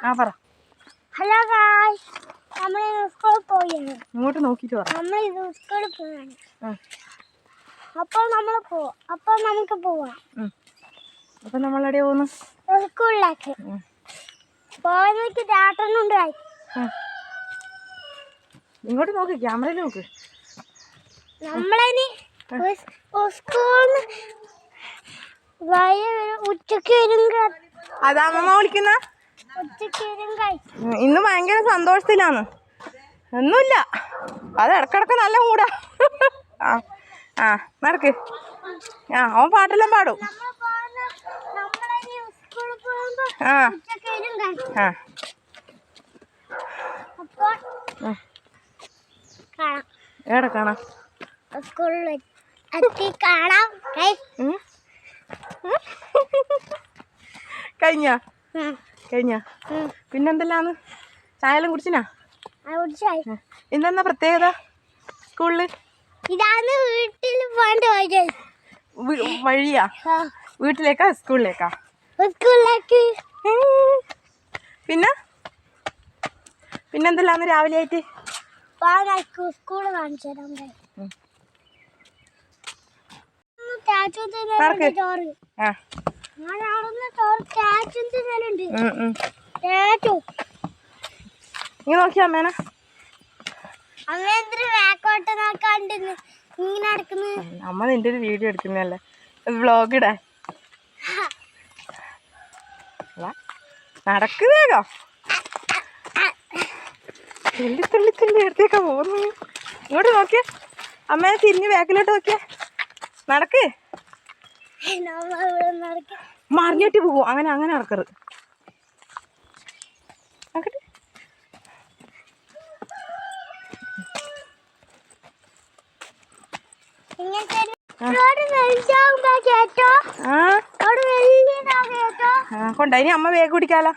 ആ പറ. Hello guys, നമ്മൾ സ്കൂളിൽ പോയാണ്. ഇങ്ങോട്ട് നോക്കിട്ട് പറ. നമ്മൾ സ്കൂളിൽ പോവാണ്. അപ്പോൾ നമ്മൾ പോവാം. അപ്പോൾ നമുക്ക് പോവാം. അപ്പൊ നമ്മൾ എവിടെ പോകുന്നു? സ്കൂളിലേക്ക് പോയിട്ട് ചേട്ടനുണ്ട്. ഇങ്ങോട്ട് നോക്ക്, ക്യാമറയിൽ നോക്ക്. നമ്മളിനി സ്കൂളിൽ ഉച്ചക്ക് വരും. അതാ അമ്മ വിളിക്കുന്ന. ഉച്ചക്ക് വരും. ഇന്ന് ഭയങ്കര സന്തോഷത്തിലാണ്. ഒന്നുമില്ല, അത് ഇടക്കിടക്ക് നല്ല മൂടാ. ആ നടക്ക്. അവൻ പാട്ടെല്ലാം പാടും. എവിടെ കാണാം? സ്കൂളിൽ എത്തി കാണാം. കഴിഞ്ഞ പിന്നെന്തെല്ലാന്ന്? ചായയെല്ലാം കുടിച്ചിനാ? ഇന്നെന്താ പ്രത്യേകത സ്കൂളില്? ഇതാണ് വീട്ടിൽ പോകേണ്ട വഴിയാ? വീട്ടിലേക്കാ സ്കൂളിലേക്കാ? സ്കൂളിലേക്ക്. പിന്നെന്തെല്ലാന്ന് രാവിലെ ആയിട്ട്? സ്കൂള് കാണിച്ചു തരാം. ചോറ് നീ നോക്കിയാ അമ്മേനെ? അമ്മ നിന്റെ ഒരു വീഡിയോ എടുക്കുന്നല്ലേ, വ്ളോഗ് ഇടാൻ. നടക്ക് വേഗം. തുള്ളി തുള്ളി തുള്ളി എടുത്തേക്കാ പോകുന്നു. ഇങ്ങോട്ട് നോക്കിയേ, അമ്മേനെ തിരിഞ്ഞ് ബാക്കിലോട്ട് നോക്കിയേ. നടക്ക്. മറിഞ്ഞിട്ട് പോകും. അങ്ങനെ നടക്കരുത്. കൊണ്ടായി അമ്മ വേഗം കുടിക്കാലോ.